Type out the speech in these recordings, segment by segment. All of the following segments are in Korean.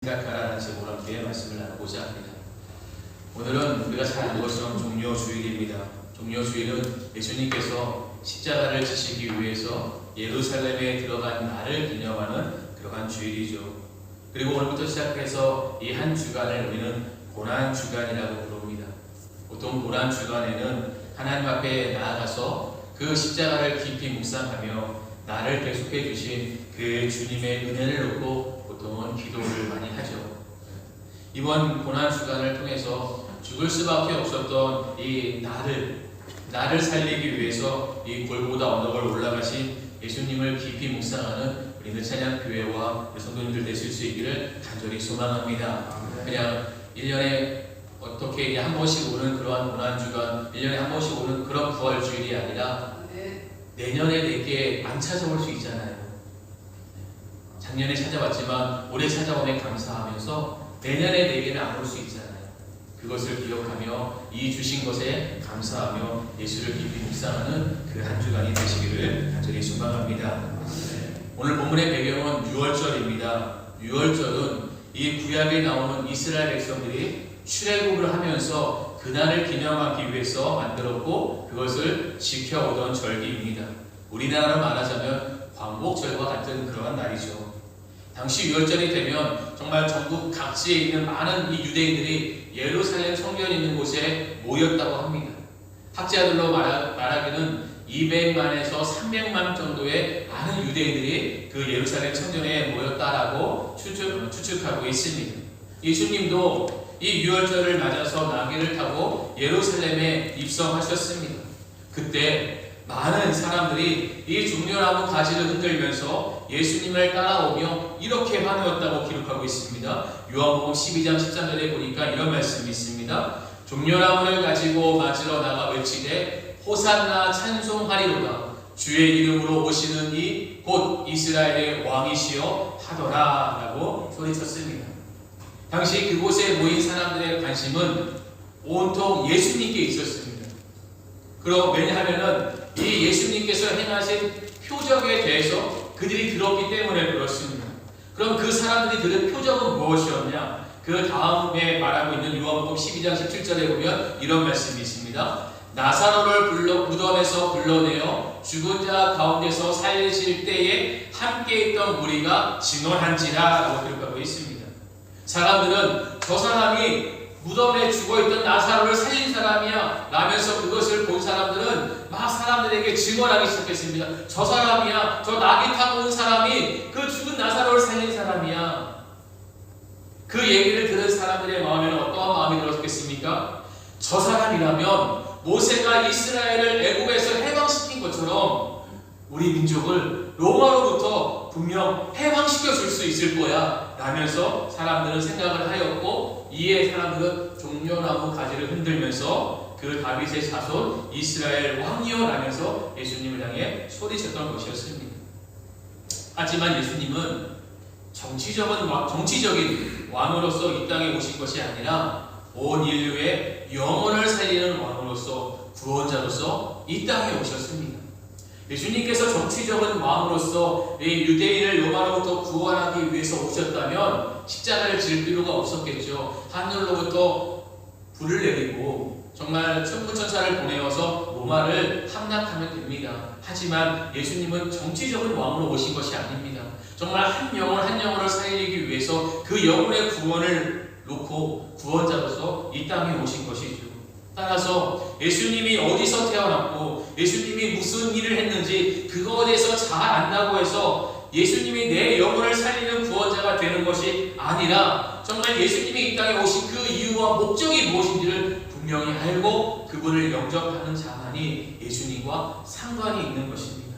생각하라는 제목으로 함께 말씀을 나누고자 합니다. 오늘은 우리가 잘 아는 것처럼 종려주일입니다. 종려주일은 예수님께서 십자가를 지시기 위해서 예루살렘에 들어간 날을 기념하는 그러한 주일이죠. 그리고 오늘부터 시작해서 이 한 주간을 우리는 고난주간이라고 부릅니다. 보통 고난주간에는 하나님 앞에 나아가서 그 십자가를 깊이 묵상하며 나를 계속해 주신 그 주님의 은혜를 놓고 보통은 기도를 많이 하죠. 이번 고난주간을 통해서 죽을 수밖에 없었던 이 나를 살리기 위해서 이 골고다 언덕을 올라가신 예수님을 깊이 묵상하는 우리 느찬양교회와 성도님들 되실 수 있기를 간절히 소망합니다. 그냥 1년에 어떻게 한 번씩 오는 그러한 고난주간, 1년에 한 번씩 오는 그런 부활주일이 아니라 내년에 내게 안 찾아올 수 있잖아요. 작년에 찾아왔지만 올해 찾아오면 감사하면서 내년에 내게는 안 올 수 있잖아요. 그것을 기억하며 이 주신 것에 감사하며 예수를 깊이 묵상하는 그 한 주간이 되시기를 간절히 소망합니다. 오늘 본문의 배경은 유월절입니다. 유월절은 이 구약에 나오는 이스라엘 백성들이 출애굽을 하면서 그날을 기념하기 위해서 만들었고 그것을 지켜오던 절기입니다. 우리나라로 말하자면 광복절과 같은 그러한 날이죠. 당시 유월절이 되면 정말 전국 각지에 있는 많은 이 유대인들이 예루살렘 성전이 있는 곳에 모였다고 합니다. 학자들로 말하기는 200만에서 300만 정도의 많은 유대인들이 그 예루살렘 성전에 모였다라고 추측하고 있습니다. 예수님도 이 유월절을 맞아서 나귀를 타고 예루살렘에 입성하셨습니다. 그때 많은 사람들이 이 종려나무 가지를 흔들면서 예수님을 따라오며 이렇게 환호했다고 기록하고 있습니다. 요한복음 12장 13절에 보니까 이런 말씀이 있습니다. 종려나무를 가지고 맞으러 나가 외치되 호산나 찬송하리로다. 주의 이름으로 오시는 이 곧 이스라엘의 왕이시여 하더라 라고 소리쳤습니다. 당시 그곳에 모인 사람들의 관심은 온통 예수님께 있었습니다. 왜냐하면 이 예수님께서 행하신 표적에 대해서 그들이 들었기 때문에 그렇습니다. 그럼 그 사람들이 들은 표적은 무엇이었냐? 그 다음에 말하고 있는 요한복음 12장 17절에 보면 이런 말씀이 있습니다. 나사로를 무덤에서 불러내어 죽은 자 가운데서 살리실 때에 함께 있던 무리가 진언한지라 라고 기록하고 있습니다. 사람들은 저 사람이 무덤에 죽어있던 나사로를 살린 사람이야 라면서 그것을 본 사람들은 막 사람들에게 증언하기 시작했습니다. 저 사람이야, 저 나귀 타고 온 사람이 그 죽은 나사로를 살린 사람이야. 그 얘기를 들은 사람들의 마음에는 어떠한 마음이 들었겠습니까? 저 사람이라면 모세가 이스라엘을 애굽에서 해방시킨 것처럼 우리 민족을 로마로부터 분명 해방시켜 줄 수 있을 거야 라면서 사람들은 생각을 하였고, 이에 사람들은 종려나무 가지를 흔들면서 그 다윗의 자손 이스라엘 왕이여 라면서 예수님을 향해 소리쳤던 것이었습니다. 하지만 예수님은 정치적인 왕으로서 이 땅에 오신 것이 아니라 온 인류의 영혼을 살리는 왕으로서, 구원자로서 이 땅에 오셨습니다. 예수님께서 정치적인 왕으로서 이 유대인을 로마로부터 구원하기 위해서 오셨다면 십자가를 질 필요가 없었겠죠. 하늘로부터 불을 내리고 정말 천부천사를 보내어서 로마를 함락하면 됩니다. 하지만 예수님은 정치적인 왕으로 오신 것이 아닙니다. 정말 한 영혼을 살리기 위해서 그 영혼의 구원을 놓고 구원자로서 이 땅에 오신 것이죠. 따라서 예수님이 어디서 태어났고 예수님이 무슨 일을 했는지 그거에 대해서 잘 안다고 해서 예수님이 내 영혼을 살리는 구원자가 되는 것이 아니라 정말 예수님이 이 땅에 오신 그 이유와 목적이 무엇인지를 분명히 알고 그분을 영접하는 자만이 예수님과 상관이 있는 것입니다.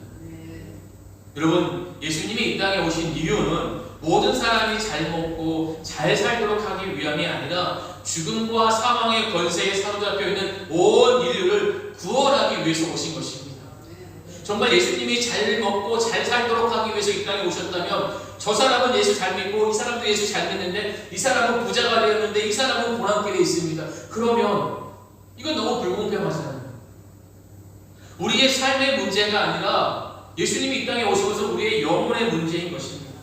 여러분, 예수님이 이 땅에 오신 이유는 모든 사람이 잘 먹고 잘 살도록 하기 위함이 아니라 죽음과 사망의 권세에 사로잡혀 있는 온 인류를 구원하기 위해서 오신 것입니다. 정말 예수님이 잘 먹고 잘 살도록 하기 위해서 이 땅에 오셨다면 저 사람은 예수 잘 믿고 이 사람도 예수 잘 믿는데 이 사람은 부자가 되었는데 이 사람은 고난길에 있습니다. 그러면 이건 너무 불공평하잖아요. 우리의 삶의 문제가 아니라 예수님이 이 땅에 오신 것은 우리의 영혼의 문제인 것입니다.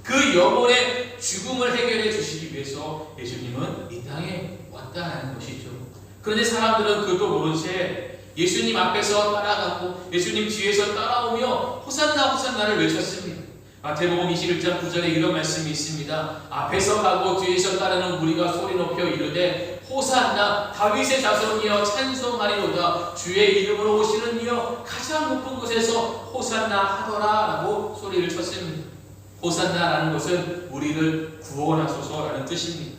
그 영혼의 죽음을 해결해 주시기 위해서 예수님은 이 땅에 왔다는 것이죠. 그런데 사람들은 그것도 모른 채 예수님 앞에서 따라가고 예수님 뒤에서 따라오며 호산나 호산나를 외쳤습니다. 마태복음 21장 9절에 이런 말씀이 있습니다. 앞에서 가고 뒤에서 따르는 무리가 소리 높여 이르되 호산나 다윗의 자손이여 찬송하리로다 주의 이름으로 오시는 이여 가장 높은 곳에서 호산나 하더라 라고 소리를 쳤습니다. 호산나라는 것은 우리를 구원하소서라는 뜻입니다.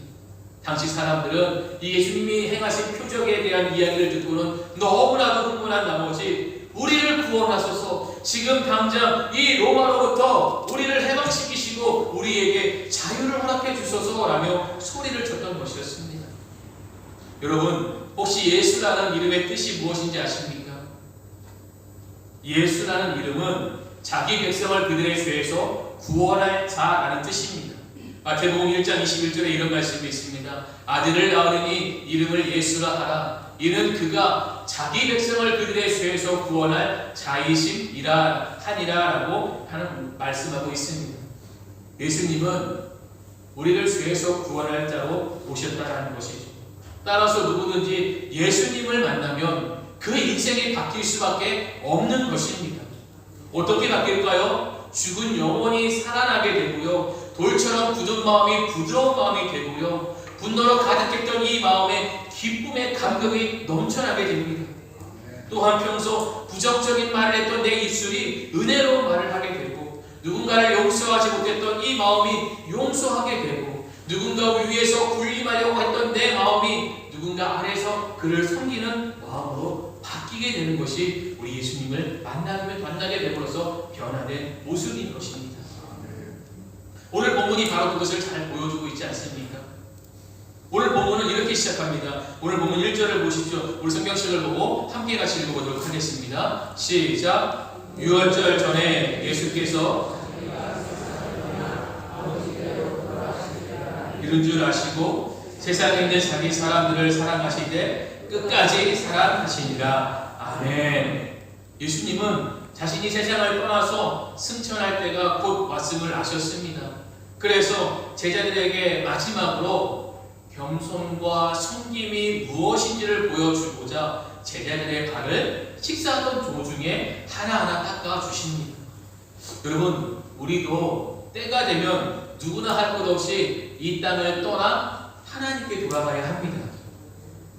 당시 사람들은 이 예수님이 행하신 표적에 대한 이야기를 듣고는 너무나도 흥분한 나머지 우리를 구원하소서, 지금 당장 이 로마로부터 우리를 해방시키시고 우리에게 자유를 허락해 주소서라며 소리를 쳤던 것이었습니다. 여러분, 혹시 예수라는 이름의 뜻이 무엇인지 아십니까? 예수라는 이름은 자기 백성을 그들의 죄에서 구원할 자라는 뜻입니다. 마태복음 1장 21절에 이런 말씀이 있습니다. 아들을 낳으니 이름을 예수라 하라. 이는 그가 자기 백성을 그들의 죄에서 구원할 자이심이라 하니라라고 하는 말씀하고 있습니다. 예수님은 우리를 죄에서 구원할 자로 오셨다라는 것이죠. 따라서 누구든지 예수님을 만나면 그 인생이 바뀔 수밖에 없는 것입니다. 어떻게 바뀔까요? 죽은 영혼이 살아나게 되고요. 돌처럼 굳은 마음이 부드러운 마음이 되고요. 분노로 가득했던 이 마음에 기쁨의 감격이 넘쳐나게 됩니다. 또한 평소 부정적인 말을 했던 내 입술이 은혜로운 말을 하게 되고, 누군가를 용서하지 못했던 이 마음이 용서하게 되고, 누군가 위에서 군림하려고 했던 내 마음이 누군가 아래에서 그를 섬기는 마음으로 바뀌게 되는 것이 우리 예수님을 만나게 됨으로써 변화된 모습인 것입니다. 오늘 본문이 바로 그것을 잘 보여주고 있지 않습니까? 오늘 본문은 이렇게 시작합니다. 오늘 본문 1절을 보시죠. 우리 성경책을 보고 함께 같이 읽어보도록 하겠습니다. 시작. 유월절 전에 예수께서 이런 줄 아시고 세상에 있는 자기 사람들을 사랑하시되 끝까지 사랑하시니라. 아멘. 예수님은 자신이 세상을 떠나서 승천할 때가 곧 왔음을 아셨습니다. 그래서 제자들에게 마지막으로 겸손과 섬김이 무엇인지를 보여주고자 제자들의 발을 식사하던 도중에 하나하나 닦아주십니다. 여러분, 우리도 때가 되면 누구나 할 것 없이 이 땅을 떠나 하나님께 돌아가야 합니다.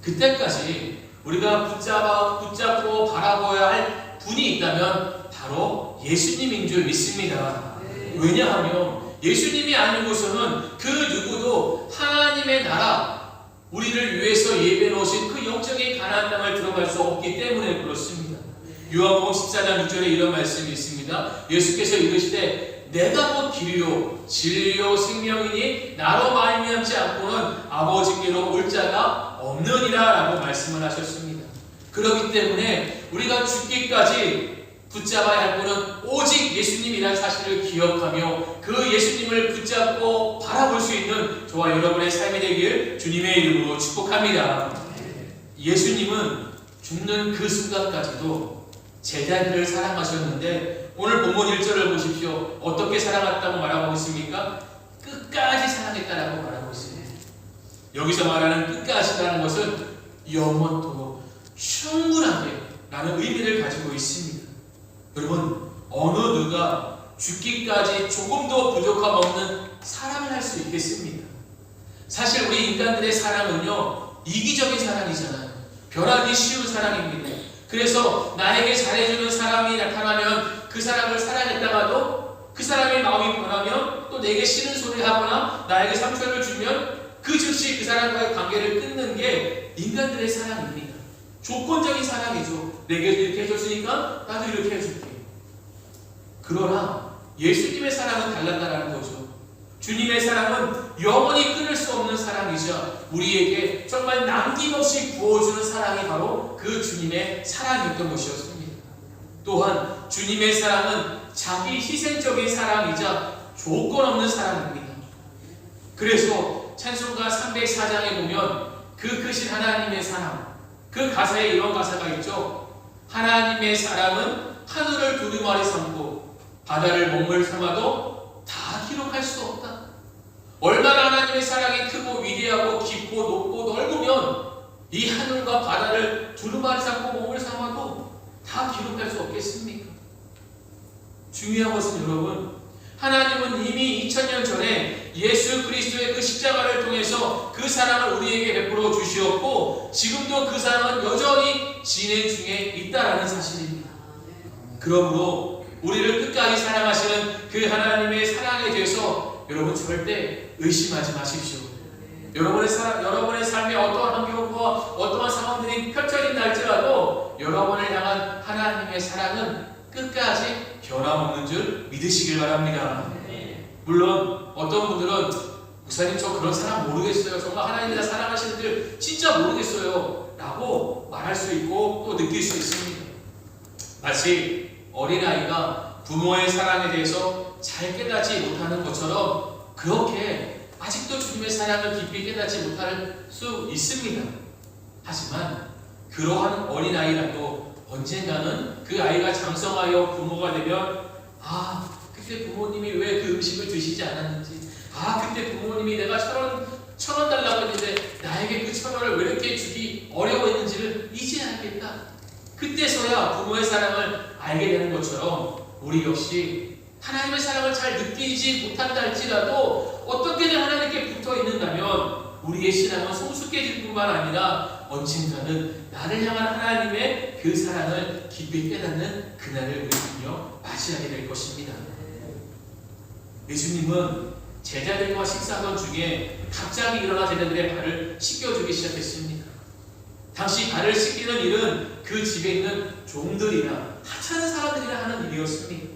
그때까지 우리가 붙잡고 바라보아야 할 분이 있다면 바로 예수님인 줄 믿습니다. 왜냐하면 예수님이 아니고서는 그 누구도 하나님의 나라, 우리를 위해서 예배해 놓으신 그 영적인 가나안 땅을 들어갈 수 없기 때문에 그렇습니다. 요한복음 14장 6절에 이런 말씀이 있습니다. 예수께서 이르시되 내가 곧 길이요 진리요 생명이니 나로 말미암지 않고는 아버지께로 올 자가 없느니라 라고 말씀을 하셨습니다. 그렇기 때문에 우리가 죽기까지 붙잡아야 할 분은 오직 예수님이라는 사실을 기억하며 그 예수님을 붙잡고 바라볼 수 있는 저와 여러분의 삶이 되길 주님의 이름으로 축복합니다. 예수님은 죽는 그 순간까지도 제자들을 사랑하셨는데 오늘 본문 1절을 보십시오. 어떻게 사랑했다고 말하고 있습니까? 끝까지 사랑했다라고 말하고 있습니다. 여기서 말하는 끝까지라는 것은 영원토록 충분하게 라는 의미를 가지고 있습니다. 여러분, 어느 누가 죽기까지 조금도 부족함 없는 사랑을 할 수 있겠습니까? 사실 우리 인간들의 사랑은요, 이기적인 사랑이잖아요. 변하기 쉬운 사랑입니다. 그래서 나에게 잘해주는 사람이 나타나면 그 사람을 사랑했다가도 그 사람의 마음이 변하면 또 내게 싫은 소리 하거나 나에게 상처를 주면 그 즉시 그 사람과의 관계를 끊는 게 인간들의 사랑입니다. 조건적인 사랑이죠. 내게 이렇게 해줬으니까 나도 이렇게 해줄게. 그러나 예수님의 사랑은 달랐다는 거죠. 주님의 사랑은 영원히 끊을 수 없는 사랑이자 우리에게 정말 남김없이 부어주는 사랑이 바로 그 주님의 사랑이었던 것이었습니다. 또한 주님의 사랑은 자기 희생적인 사랑이자 조건 없는 사랑입니다. 그래서 찬송가 304장에 보면 그 크신 하나님의 사랑, 그 가사에 이런 가사가 있죠. 하나님의 사랑은 하늘을 두루마리 삼고 바다를 먹물 삼아도 다 기록할 수 없다. 얼마나 하나님의 사랑이 크고 위대하고 깊고 높고 넓으면 이 하늘과 바다를 두루마리 삼고 몸을 삼아도 다 기록할 수 없겠습니까? 중요한 것은 여러분, 하나님은 이미 2000년 전에 예수 그리스도의 그 십자가를 통해서 그 사랑을 우리에게 베풀어 주시었고 지금도 그 사랑은 여전히 진행 중에 있다라는 사실입니다. 그러므로 우리를 끝까지 사랑하시는 그 하나님의 사랑에 대해서 여러분 절대 의심하지 마십시오. 여러분의 삶에 어떠한 환경과 어떠한 상황들이 펼쳐진다 할지라도 여러분을 향한 하나님의 사랑은 끝까지 변함없는 줄 믿으시길 바랍니다. 물론 어떤 분들은 목사님 저 그런 사랑 모르겠어요. 정말 하나님이 나 사랑하시는 줄 진짜 모르겠어요 라고 말할 수 있고 또 느낄 수 있습니다. 마치 어린아이가 부모의 사랑에 대해서 잘 깨닫지 못하는 것처럼 그렇게 아직도 주님의 사랑을 깊이 깨닫지 못할 수 있습니다. 하지만 그러한 어린아이라도 언젠가는 그 아이가 장성하여 부모가 되면 그때 부모님이 왜 그 음식을 드시지 않았는지, 그때 부모님이 내가 천 원 달라고 했는데 나에게 그 1,000원을 왜 이렇게 주기 어려워했는지를 이제 알겠다. 그때서야 부모의 사랑을 알게 되는 것처럼 우리 역시 하나님의 사랑을 잘 느끼지 못한다 할지라도 어떻게든 하나님께 붙어 있는다면 우리의 신앙은 성숙해질 뿐만 아니라 언젠가는 나를 향한 하나님의 그 사랑을 깊이 깨닫는 그날을 우리는요 맞이하게 될 것입니다. 예수님은 제자들과 식사하던 중에 갑자기 일어나 제자들의 발을 씻겨주기 시작했습니다. 당시 발을 씻기는 일은 그 집에 있는 종들이나 하찮은 사람들이나 하는 일이었습니다.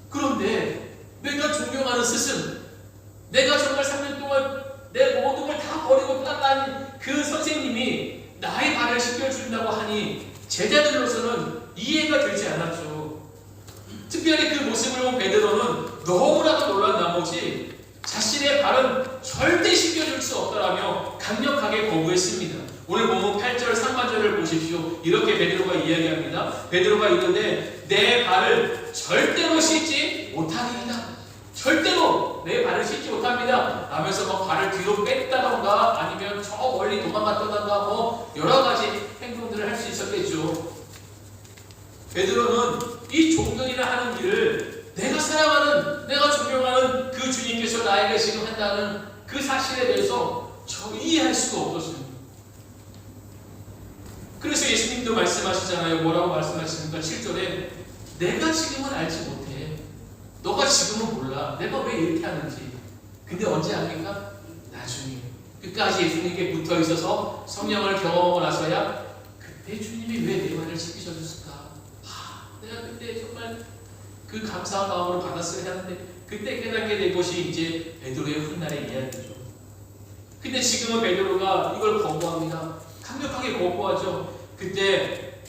그런데 내가 존경하는 스승, 내가 정말 3년 동안 내 모든 걸 다 버리고 따라다닌 그 선생님이 나의 발을 씻겨준다고 하니 제자들로서는 이해가 되지 않았죠. 특별히 그 모습을 본 베드로는 너무나도 놀란 나머지 자신의 발은 절대 씻겨줄 수 없다라며 강력하게 거부했습니다. 오늘 본문 8절 상반절을 보십시오. 이렇게 베드로가 이야기합니다. 베드로가 이르되 내 발을 절대로 씻지 못하리이다. 절대로 내 발을 씻지 못합니다 하면서 뭐 발을 뒤로 뺐다던가 아니면 저 멀리 도망갔다던가 뭐 여러 가지 행동들을 할 수 있었겠죠. 베드로는 이 종들이나 하는 일을 내가 사랑하는, 내가 존경하는 그 주님께서 나에게 지금 한다는 그 사실에 대해서 저 이해할 수가 없었습니다. 그래서 예수님도 말씀하시잖아요. 뭐라고 말씀하십니까? 7절에 내가 지금은 알지 못해. 너가 지금은 몰라. 내가 왜 이렇게 하는지. 근데 언제 압니까? 나중에. 끝까지 예수님께 붙어 있어서 성령을 경험하고 나서야 그때 주님이 왜 내 발을 씻기셨을까? 내가 그때 정말 그 감사한 마음으로 받았어야 하는데 그때 깨닫게 된 것이 이제 베드로의 훗날의 이야기죠. 근데 지금은 베드로가 이걸 거부합니다. 강력하게 거부하죠. 그때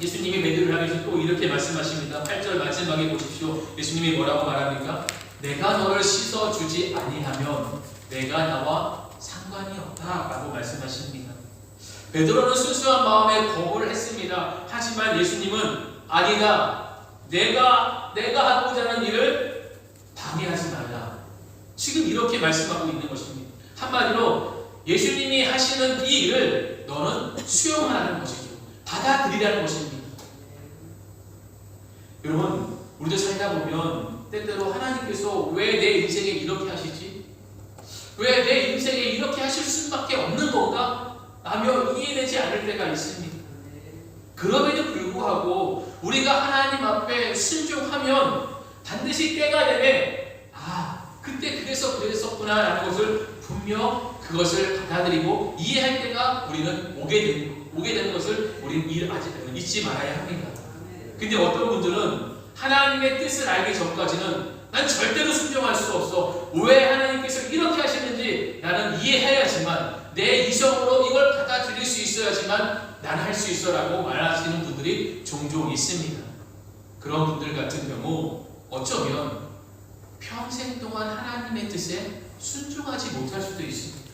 예수님이 베드로를 향해서 또 이렇게 말씀하십니다. 8절 마지막에 보십시오. 예수님이 뭐라고 말합니까? 내가 너를 씻어주지 아니하면 내가 나와 상관이 없다 라고 말씀하십니다. 베드로는 순수한 마음에 거부를 했습니다. 하지만 예수님은 아니다. 내가 하고자 하는 일을 방해하지 말라. 지금 이렇게 말씀하고 있는 것입니다. 한마디로 예수님이 하시는 이 일을 너는 수용하라는 것이죠. 받아들이라는 것입니다. 여러분, 우리도 살다 보면 때때로 하나님께서 왜 내 인생에 이렇게 하시지? 왜 내 인생에 이렇게 하실 수밖에 없는 건가? 라며 이해되지 않을 때가 있습니다. 그럼에도 불구하고 우리가 하나님 앞에 순종하면 반드시 때가 되면 그때 그래서 그랬었구나 라는 것을 분명 그것을 받아들이고 이해할 때가 우리는 오게 되는 것을 우리는 잊지 말아야 합니다. 근데 어떤 분들은 하나님의 뜻을 알기 전까지는 난 절대로 순종할 수 없어. 왜 하나님께서 이렇게 하시는지 나는 이해해야지만 내 이성으로 이걸 받아들일 수 있어야지만 난 할 수 있어 라고 말하시는 분들이 종종 있습니다. 그런 분들 같은 경우 어쩌면 평생 동안 하나님의 뜻에 순종하지 못할 수도 있습니다.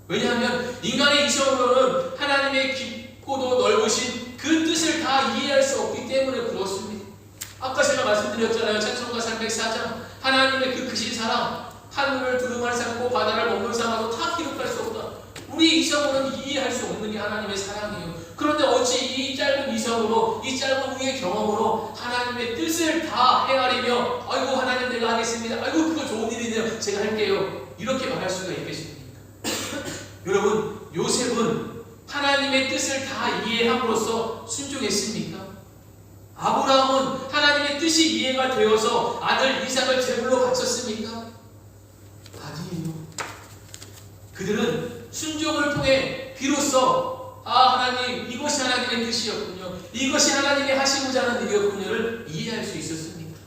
왜냐하면 인간의 이성으로는 하나님의 깊고도 넓으신 그 뜻을 다 이해할 수 없기 때문에 그렇습니다. 아까 제가 말씀드렸잖아요. 찬송가 304장 하나님의 그 크신 사랑, 하늘을 두루마리 삼고 바다를 먹는 삼아도 다 기록할 수 없다. 우리 이성으로는 이해할 수 없는 게 하나님의 사랑이에요. 그런데 어찌 이 짧은 이성으로, 이 짧은 우리의 경험으로 하나님의 뜻을 다 헤아리며 아이고 하나님 내가 하겠습니다. 아이고 그거 좋은 일이네요. 제가 할게요. 이렇게 말할 수가 있겠습니까? 여러분, 요셉은 하나님의 뜻을 다 이해함으로써 순종했습니까? 아브라함은 하나님의 뜻이 이해가 되어서 아들 이삭을 제물로 바쳤습니까? 아니에요. 그들은 순종을 통해 비로소 하나님 이것이 하나님의 뜻이었군요. 이것이 하나님이 하시고자 하는 일이었군요를 이해할 수 있었습니다.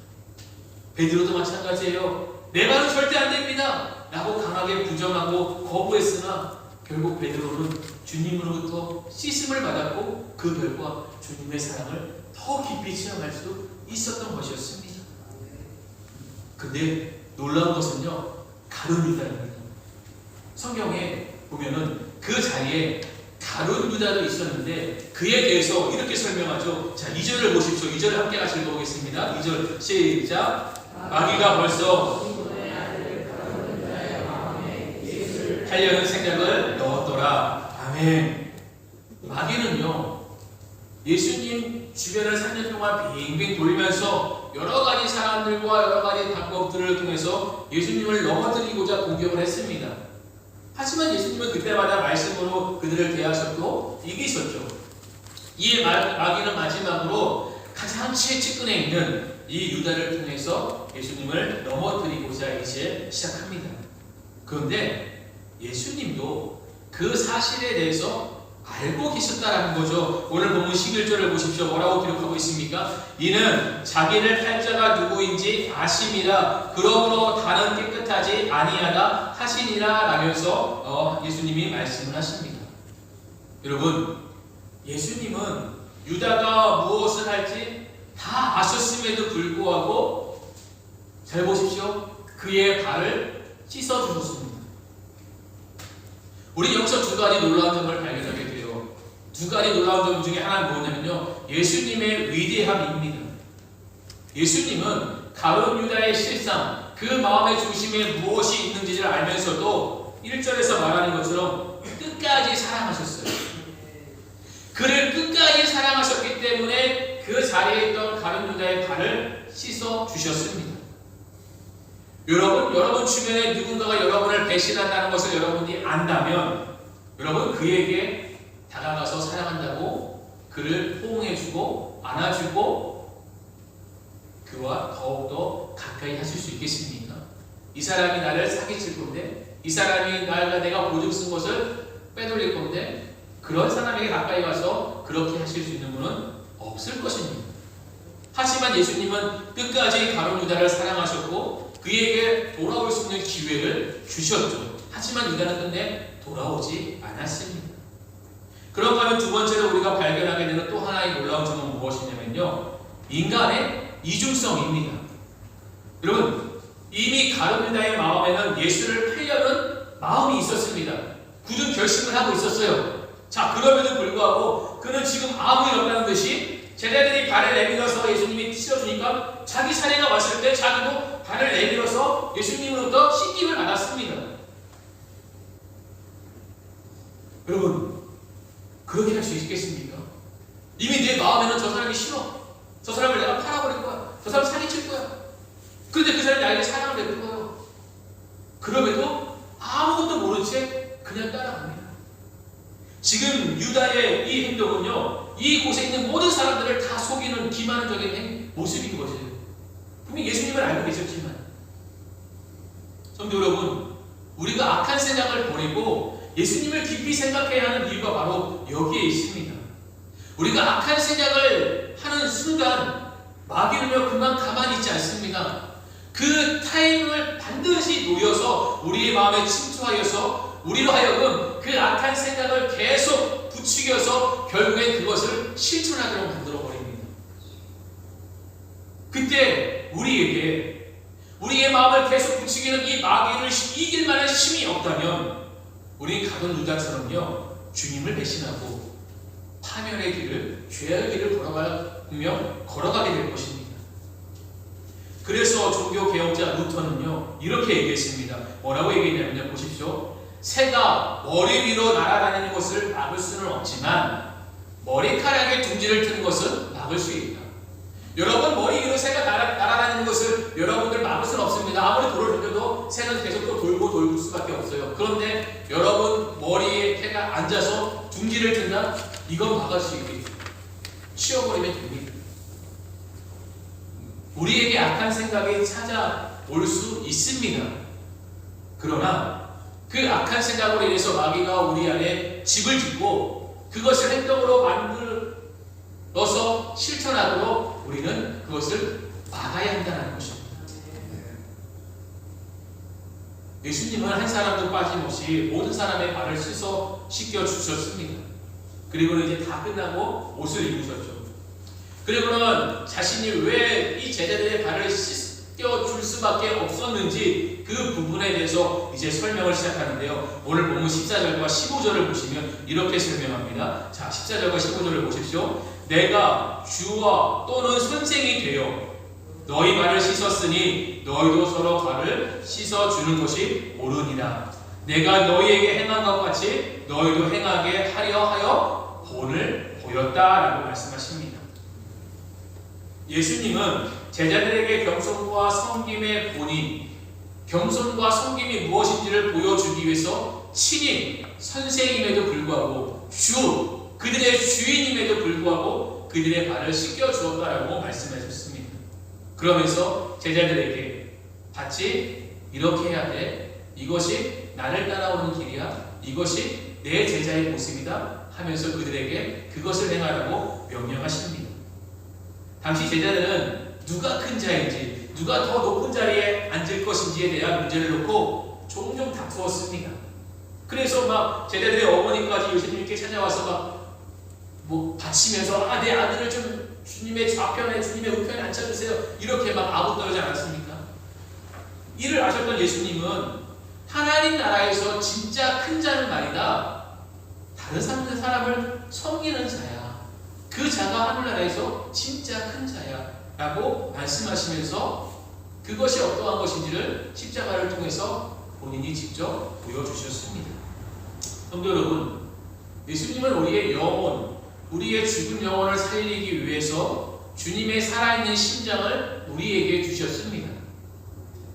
베드로도 마찬가지예요. 내 말은 절대 안 됩니다 라고 강하게 부정하고 거부했으나 결국 베드로는 주님으로부터 씻음을 받았고 그 결과 주님의 사랑을 더 깊이 체험할 수 있었던 것이었습니다. 근데 놀라운 것은요, 가룟 유다입니다. 성경에 보면은 그 자리에 가룟 유다도 있었는데 그에 대해서 이렇게 설명하죠. 자, 2절을 보십시오. 2절을 함께 같이 읽어보겠습니다. 2절 시작. 마귀가 벌써 하려는 생각을 넣었더라. 아멘. 마귀는요, 예수님 주변을 3년 동안 빙빙 돌면서 여러 가지 사람들과 여러 가지 방법들을 통해서 예수님을 넘어뜨리고자 공격을 했습니다. 하지만 예수님은 그때마다 말씀으로 그들을 대하셨고 이기셨죠. 이에 마귀는 마지막으로 가장 최측근에 있는 이 유다를 통해서 예수님을 넘어뜨리고자 이제 시작합니다. 그런데 예수님도 그 사실에 대해서 알고 계셨다라는 거죠. 오늘 본문 11절을 보십시오. 뭐라고 기록하고 있습니까? 이는 자기를 팔 자가 누구인지 아심이라 그러므로 다는 깨끗하지 아니하다 하시니라 라면서 예수님이 말씀을 하십니다. 여러분, 예수님은 유다가 무엇을 할지 다 아셨음에도 불구하고 잘 보십시오. 그의 발을 씻어주셨습니다. 우리 여기서 두 가지 놀라운 점을 발견하게 돼요. 두 가지 놀라운 점 중에 하나는 뭐냐면요, 예수님의 위대함입니다. 예수님은 가룟 유다의 실상, 그 마음의 중심에 무엇이 있는지를 알면서도 1절에서 말하는 것처럼 끝까지 사랑하셨어요. 그를 끝까지 사랑하셨기 때문에 그 자리에 있던 가룟 유다의 발을 씻어 주셨습니다. 여러분 주변에 누군가가 여러분을 배신한다는 것을 여러분이 안다면 여러분 그에게 다가가서 사랑한다고 그를 포옹해주고 안아주고 그와 더욱더 가까이 하실 수 있겠습니까? 이 사람이 나를 사기칠 건데, 이 사람이 내가 보증 쓴 것을 빼돌릴 건데, 그런 사람에게 가까이 가서 그렇게 하실 수 있는 분은 없을 것입니다. 하지만 예수님은 끝까지 가룟 유다를 사랑하셨고 그에게 돌아올 수 있는 기회를 주셨죠. 하지만 유다는 끝내 돌아오지 않았습니다. 그런가 하면 두 번째로 우리가 발견하게 되는 또 하나의 놀라운 점은 무엇이냐면요, 인간의 이중성입니다. 여러분, 이미 가룟 유다의 마음에는 예수를 팔려는 마음이 있었습니다. 굳은 결심을 하고 있었어요. 자, 그럼에도 불구하고 그는 지금 아무 일 없다는 듯이 제자들이 발을 내밀어서 예수님이 씻어주니까 자기 차례가 왔을 때 자기도 발을 내밀어서 예수님으로부터 씻김을 받았습니다. 여러분, 그렇게 할 수 있겠습니까? 이미 내 마음에는 저 사람이 싫어. 저 사람을 내가 팔아버릴 거야. 저 사람 사기칠 거야. 그런데 그 사람이 나에게 사랑을 베풀어요. 그럼에도 아무것도 모른 채 그냥 따라갑니다. 지금 유다의 이 행동은요, 이곳에 있는 모든 사람들을 다 속이는 기만적인 모습인 것이에요. 분명히 예수님을 알고 계셨지만, 성도 여러분, 우리가 악한 생각을 버리고 예수님을 깊이 생각해야 하는 이유가 바로 여기에 있습니다. 우리가 악한 생각을 하는 순간 마귀는요 그만 가만히 있지 않습니다. 그 타이밍을 반드시 놓여서 우리의 마음에 침투하여서 우리로 하여금 그 악한 생각을 계속 부추겨서 결국엔 그것을 실천하도록 만들어버립니다. 그때 우리에게 우리의 마음을 계속 부추기는 이 마귀를 이길 만한 힘이 없다면 우리 가룟 유다처럼요 주님을 배신하고 파멸의 길을, 죄의 길을 걸어가게 될 것입니다. 그래서 종교개혁자 루터는요 이렇게 얘기했습니다. 뭐라고 얘기했냐면요, 보십시오. 새가 머리 위로 날아다니는 것을 막을 수는 없지만 머리카락에 둥지를 트는 것은 막을 수 있다. 여러분, 머리 위로 새가 날아다니는 것을 여러분들 막을 수는 없습니다. 아무리 돌을 던져도 새는 계속 또 돌고 수밖에 없어요. 그런데 여러분 머리에 새가 앉아서 둥지를 튼다? 이건 막을 수 있게 치워버리면 됩니다. 우리에게 악한 생각이 찾아올 수 있습니다. 그러나 그 악한 생각으로 인해서 마귀가 우리 안에 집을 짓고 그것을 행동으로 만들어서 실천하도록 우리는 그것을 막아야 한다는 것입니다. 예수님은 한 사람도 빠짐없이 모든 사람의 발을 씻겨 주셨습니다. 그리고는 이제 다 끝나고 옷을 입으셨죠. 그리고는 자신이 왜 이 제자들의 발을 씻겨 줄 수밖에 없었는지 그 부분에 대해서 이제 설명을 시작하는데요. 오늘 본문 14절과 15절을 보시면 이렇게 설명합니다. 자, 14절과 15절을 보십시오. 내가 주와 또는 선생이 되어 너희 발을 씻었으니 너희도 서로 발을 씻어주는 것이 옳으니라. 내가 너희에게 행한 것 같이 너희도 행하게 하려 하여 본을 보였다라고 말씀하십니다. 예수님은 제자들에게 겸손과 섬김의 본인, 겸손과 섬김이 무엇인지를 보여주기 위해서 친히 선생임에도 불구하고 그들의 주인임에도 불구하고 그들의 발을 씻겨주었다라고 말씀하셨습니다. 그러면서 제자들에게 같이 이렇게 해야 돼. 이것이 나를 따라오는 길이야. 이것이 내 제자의 모습이다 하면서 그들에게 그것을 행하라고 명령하십니다. 당시 제자들은 누가 큰 자인지, 누가 더 높은 자리에 앉을 것인지에 대한 문제를 놓고 종종 다투었습니다. 그래서 막 제자들의 어머니까지 예수님께 찾아와서 막 바치면서 내 아들을 좀 주님의 좌편에, 주님의 우편에 앉혀주세요. 이렇게 막 아부떨지 않았습니까? 이를 아셨던 예수님은 하나님 나라에서 진짜 큰 자는 말이다. 다른 사람을 섬기는 자야. 그 자가 하늘나라에서 진짜 큰 자야 라고 말씀하시면서 그것이 어떠한 것인지를 십자가를 통해서 본인이 직접 보여주셨습니다. 성도 여러분, 예수님은 우리의 영혼, 우리의 죽은 영혼을 살리기 위해서 주님의 살아있는 심장을 우리에게 주셨습니다.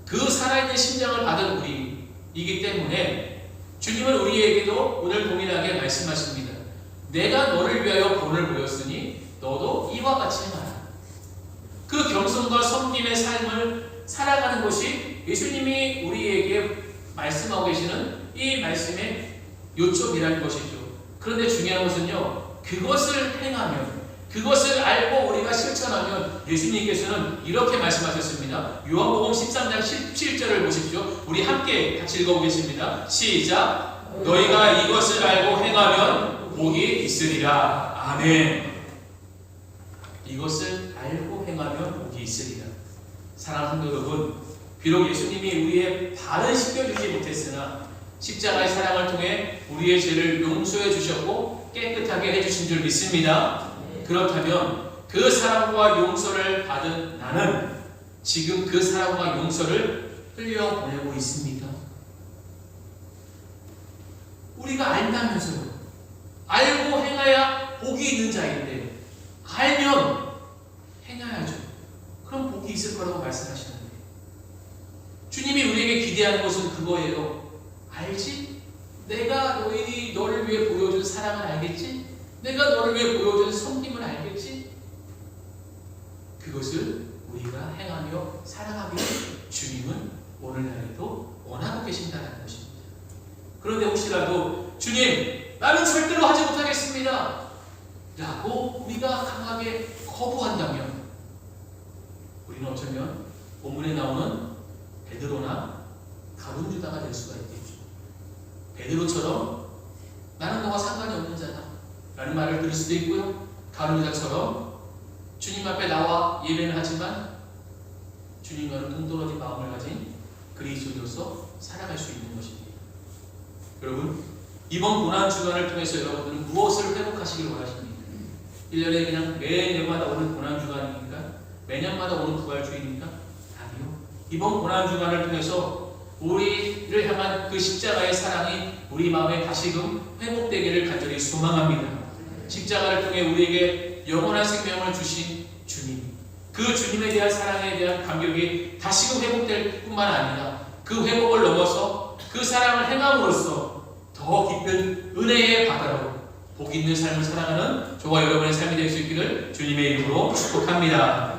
그 살아있는 심장을 받은 우리이기 때문에 주님은 우리에게도 오늘 동일하게 말씀하십니다. 내가 너를 위하여 본을 보였으니 너도 이와 같이 행하라. 그 겸손과 섬김의 삶을 살아가는 것이 예수님이 우리에게 말씀하고 계시는 이 말씀의 요점이라는 것이죠. 그런데 중요한 것은요, 그것을 행하면, 그것을 알고 우리가 실천하면 예수님께서는 이렇게 말씀하셨습니다. 요한복음 13장 17절을 보십시오. 우리 함께 같이 읽어보겠습니다. 시작. 너희가 이것을 알고 행하면 복이 있으리라. 아멘. 이것을 알고 행하면 복이 있으리라. 사랑하는 성도 여러분, 비록 예수님이 우리의 발은 씻겨주지 못했으나 십자가의 사랑을 통해 우리의 죄를 용서해 주셨고 깨끗하게 해주신 줄 믿습니다. 그렇다면 그 사랑과 용서를 받은 나는 지금 그 사랑과 용서를 흘려보내고 있습니다. 우리가 안다면서요. 알고 행해야 복이 있는 자인데 알면 행해야죠. 그럼 복이 있을 거라고 말씀하시는데 주님이 우리에게 기대하는 것은 그거예요. 알지? 내가 너를 위해 보여준 사랑을 알겠지? 내가 너를 위해 보여준 섬김을 알겠지? 그것을 우리가 행하며 살아가기를 주님은 오늘날에도 원하고 계신다는 것입니다. 그런데 혹시라도 주님, 나는 절대로 하지 못하겠습니다 라고 우리가 강하게 거부한다면 우리는 어쩌면 본문에 나오는 베드로나 가룟 유다가 될 수가 있겠죠. 베드로처럼 나는 너와 상관이 없는 자다 라는 말을 들을 수도 있고요. 가룟 유다처럼 주님 앞에 나와 예배는 하지만 주님과는 동떨어진 마음을 가진 그리스도로서 살아갈 수 있는 것입니다. 여러분, 이번 고난주간을 통해서 여러분들은 무엇을 회복하시길 원하십니까? 1년에 그냥 매년마다 오는 고난주간입니까? 매년마다 오는 부활주의입니까? 이번 고난주간을 통해서 우리를 향한 그 십자가의 사랑이 우리 마음에 다시금 회복되기를 간절히 소망합니다. 십자가를 통해 우리에게 영원한 생명을 주신 주님, 그 주님에 대한 사랑에 대한 감격이 다시금 회복될 뿐만 아니라 그 회복을 넘어서 그 사랑을 행함으로써 더 깊은 은혜의 바다로 복 있는 삶을 살아가는 저와 여러분의 삶이 될 수 있기를 주님의 이름으로 축복합니다.